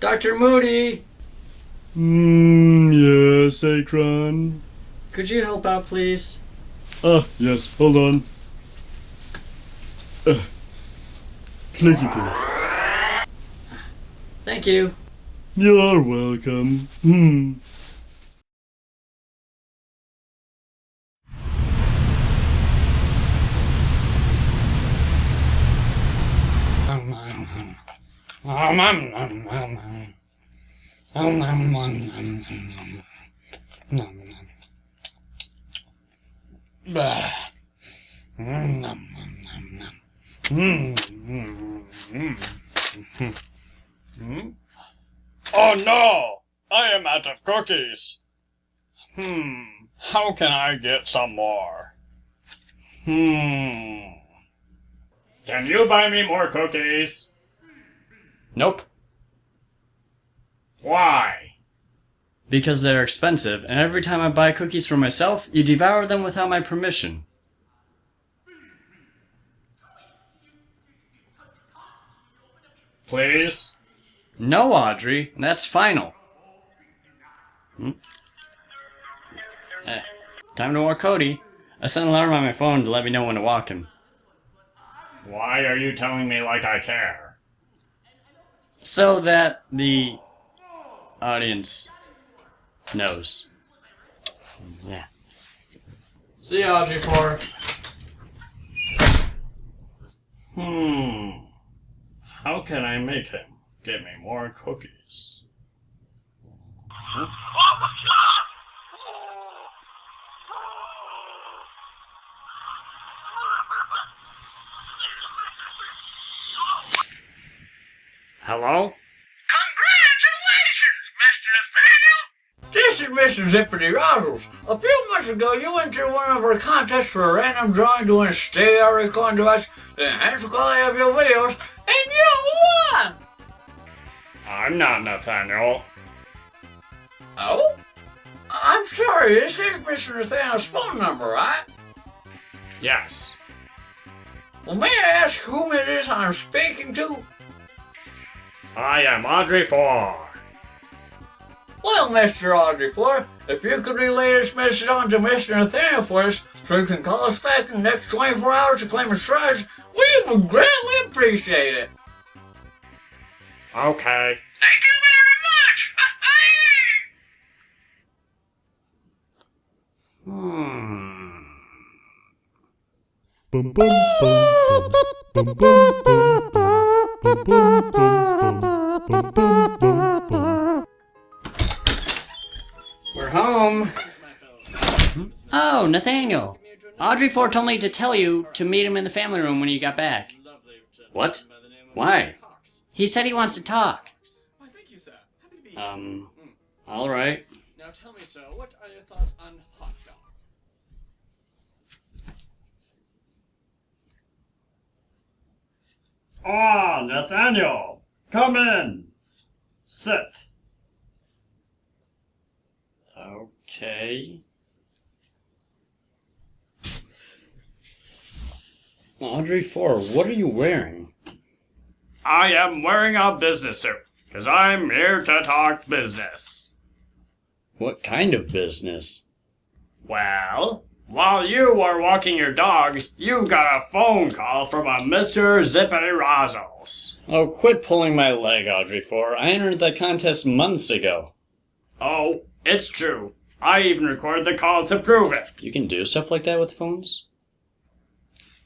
Dr. Moody! Yes, Akron. Could you help out, please? Yes, hold on. Clicky. Thank you. You're welcome. Oh no! I am out of cookies. How can I get some more? Can you buy me more cookies? Nope. Why? Because they're expensive, and every time I buy cookies for myself, you devour them without my permission. Please? No, Audrey, that's final. Time to walk Cody. I sent an alarm on my phone to let me know when to walk him. Why are you telling me like I care? So that the audience knows. Yeah. See you, Audrey 4. How can I make him give me more cookies? Hello? Congratulations, Mr. Nathaniel! This is Mr. Zippity Rozzles. A few months ago, you entered one of our contests for a random drawing to win a stereo recording device, the enhanced quality of your videos, and you won! I'm not Nathaniel. Oh? I'm sorry, this is Mr. Nathaniel's phone number, right? Yes. Well, may I ask whom it is I'm speaking to? I am Audrey 4. Well, Mr. Audrey 4, if you could relay this message on to Mr. Nathaniel for us, so you can call us back in the next 24 hours to claim his prize, we would greatly appreciate it. Okay. Thank you very much. Bum bum bum bum bum bum bum bum bum bum bum bum bum. We're home. Oh, Nathaniel. Audrey 4 told me to tell you to meet him in the family room when you got back. What? Why? He said he wants to talk. Why, thank you, sir. Happy to be here. Alright. Now tell me, sir, what are your thoughts on hot dog? Ah, Nathaniel! Come in! Sit. Okay. Audrey 4, what are you wearing? I am wearing a business suit, because I'm here to talk business. What kind of business? Well, while you were walking your dogs, you got a phone call from a Mr. Zippity Rozzles. Oh, quit pulling my leg, Audrey 4. I entered the contest months ago. Oh, it's true. I even recorded the call to prove it. You can do stuff like that with phones?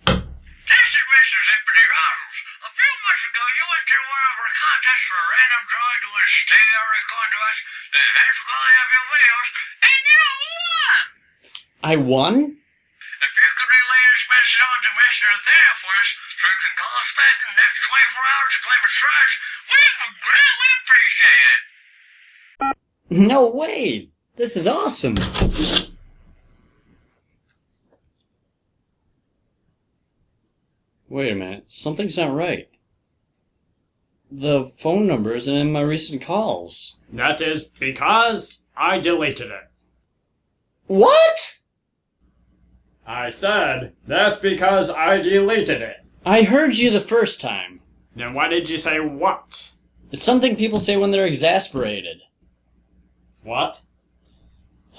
This is Mr. Zippity Rozzles. A few months ago, you entered one of our contests for a random drawing to win a stereo recording device, the enhanced quality of your videos, and you won! I won? If you could relay this message on to Mr. Nathaniel for us, so you can call us back in the next 24 hours to claim his prize, we would greatly appreciate it. No way! This is awesome! Wait a minute, something's not right. The phone number isn't in my recent calls. That is because I deleted it. What? I said, that's because I deleted it. I heard you the first time. Then why did you say what? It's something people say when they're exasperated. What?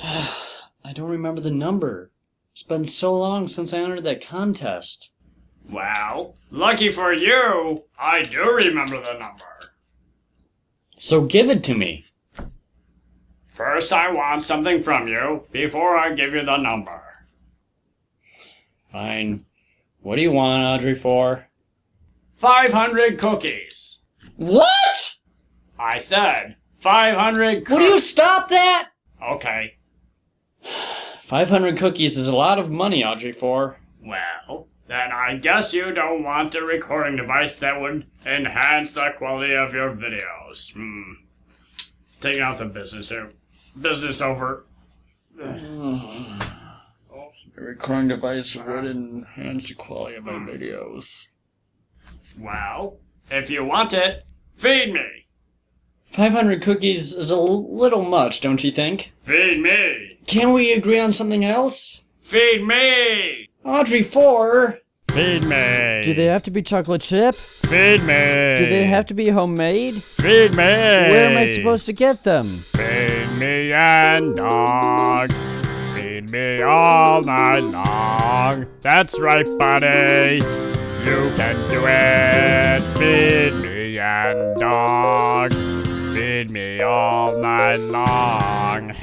I don't remember the number. It's been so long since I entered that contest. Well, lucky for you, I do remember the number. So give it to me. First, I want something from you before I give you the number. Fine. What do you want, Audrey, for? 500 cookies. What? I said 500 Will you stop that? Okay. 500 cookies is a lot of money, Audrey, for. Well, then I guess you don't want a recording device that would enhance the quality of your videos. Taking out the business here. Business over. A recording device would enhance the quality of my videos. Well, if you want it, feed me. 500 cookies is a little much, don't you think? Feed me. Can we agree on something else? Feed me. Audrey, 4. Feed me. Do they have to be chocolate chip? Feed me. Do they have to be homemade? Feed me. Where am I supposed to get them? Feed me and dog. Feed me all night long. That's right, buddy. You can do it. Feed me and dog. Feed me all night long.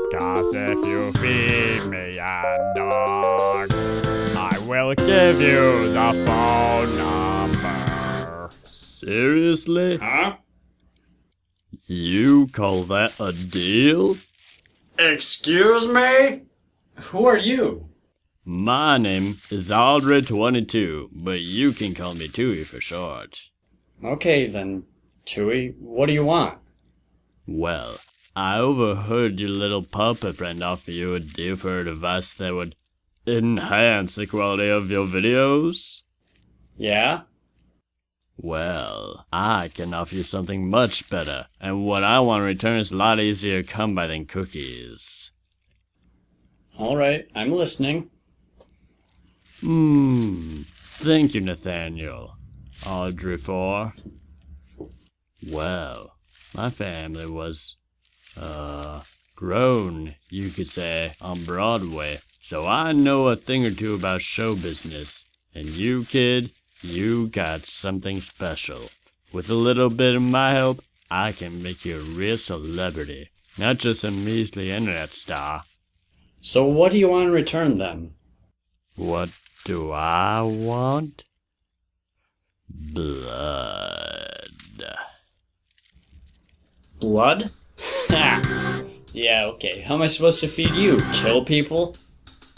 'Cause if you feed me and dog, I will give you the phone number. Seriously? Huh? You call that a deal? Excuse me? Who are you? My name is Aldred22, but you can call me Tui for short. Okay, then, Tui, what do you want? Well, I overheard your little puppet friend offer you a deal for a device that would enhance the quality of your videos. Yeah? Well, I can offer you something much better, and what I want in return is a lot easier to come by than cookies. Alright, I'm listening. Thank you, Nathanael. Audrey 4. Well, my family was, grown, you could say, on Broadway, so I know a thing or two about show business. And you, kid, you got something special. With a little bit of my help, I can make you a real celebrity, not just a measly internet star. So what do you want in return, then? What do I want? Blood. Blood? Ha! Yeah, okay. How am I supposed to feed you? Kill people?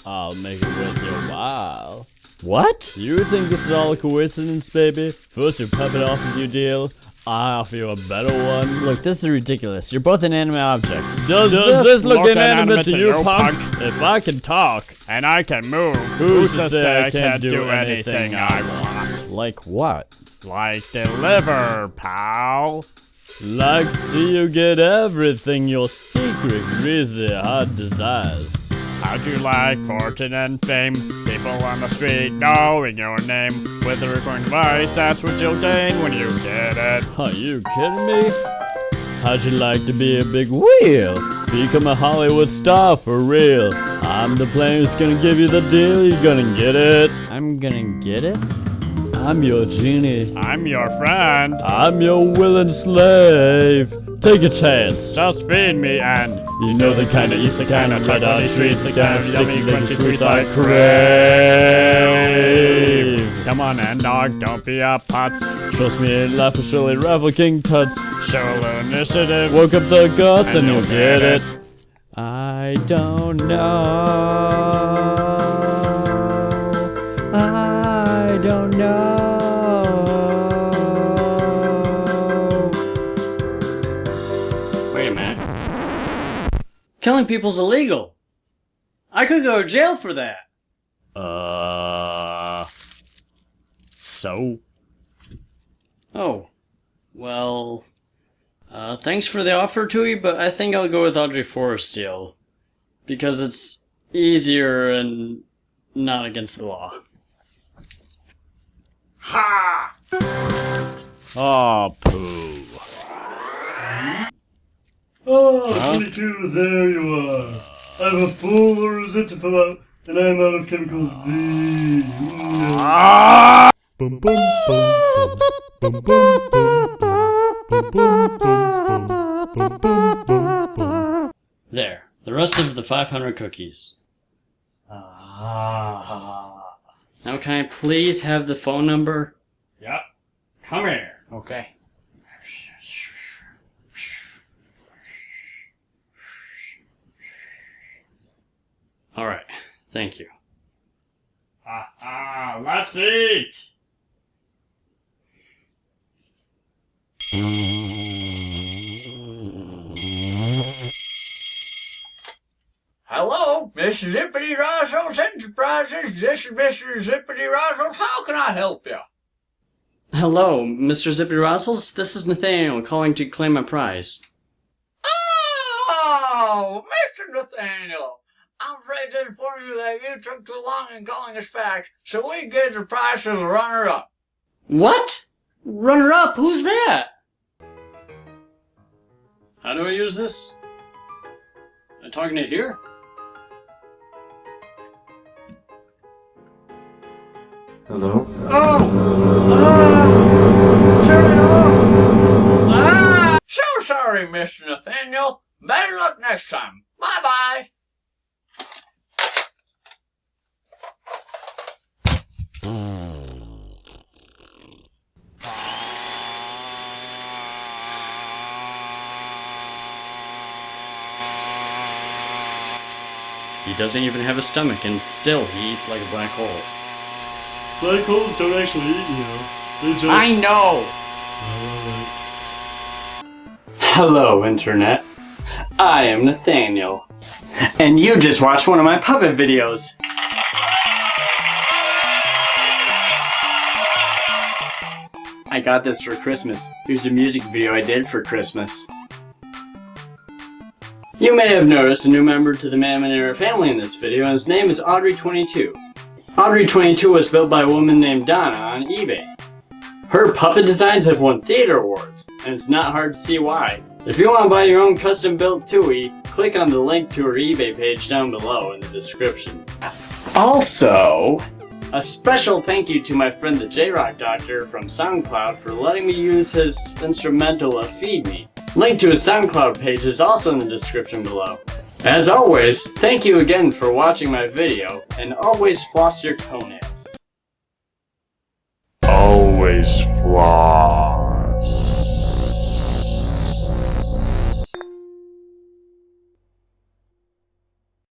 I'll make it worth your while. What? You think this is all a coincidence, baby? First your puppet offers you a deal, I offer you a better one. Look, this is ridiculous. You're both inanimate objects. Does this look inanimate to you, punk? If I can talk, And I can move. who's to say I can't do anything I want? Like what? Like deliver, pal. Like see you get everything your secret crazy heart desires. How'd you like fortune and fame? People on the street knowing your name. With a recording device, that's what you'll gain when you get it. Are you kidding me? How'd you like to be a big wheel? Become a Hollywood star for real. I'm the plan who's gonna give you the deal, you're gonna get it. I'm gonna get it? I'm your genie. I'm your friend. I'm your willing slave. Take a chance. Just feed me and You know the kind of eats the kind of red on streets, the kind of sticky yummy, little crunchy sweets sweets I I crave. Come on, and dog, don't be a putz. Trust me, ain't life will surely rival King Tut's. Show a little initiative. Work up the guts and you'll get it. I don't know. I don't know. Wait a minute. Killing people's illegal. I could go to jail for that. So? Oh. Well, thanks for the offer, Tui, but I think I'll go with Audrey Forrest deal. Because it's easier and not against the law. Ha! Aw, poo. Oh, 22, there you are. I have a full rosette to fill out, and I am out of chemical Z. Bum bum bum bum bum bum bum bum bum bum bum bum bum. There. The rest of the 500 cookies. Now can I please have the phone number? Yep. Come here. Okay. Alright. Thank you. Let's eat. Hello, Mr. Zippity Rassos Enterprises. This is Mr. Zippity Rassos. How can I help you? Hello, Mr. Zippy Rossels. This is Nathaniel calling to claim my prize. Oh, Mr. Nathaniel. I'm afraid to inform you that you took too long in calling us back, so we gave the prize to the runner-up. What? Runner-up? Who's that? How do I use this? Am I talking to here? Hello? Turn it off! So sorry, Mr. Nathaniel. Better luck next time. Bye-bye. He doesn't even have a stomach, and still he eats like a black hole. Black holes don't actually eat, you know. They just... I know! Hello, Internet. I am Nathaniel. And you just watched one of my puppet videos. I got this for Christmas. Here's a music video I did for Christmas. You may have noticed a new member to the Mamonera family in this video, and his name is Audrey22. Audrey22 was built by a woman named Donna on eBay. Her puppet designs have won theater awards, and it's not hard to see why. If you want to buy your own custom-built Tui, click on the link to her eBay page down below in the description. Also, a special thank you to my friend the J-Rock Doctor from SoundCloud for letting me use his instrumental of Feed Me. Link to his SoundCloud page is also in the description below. As always, thank you again for watching my video, and always floss your toenails. Always floss.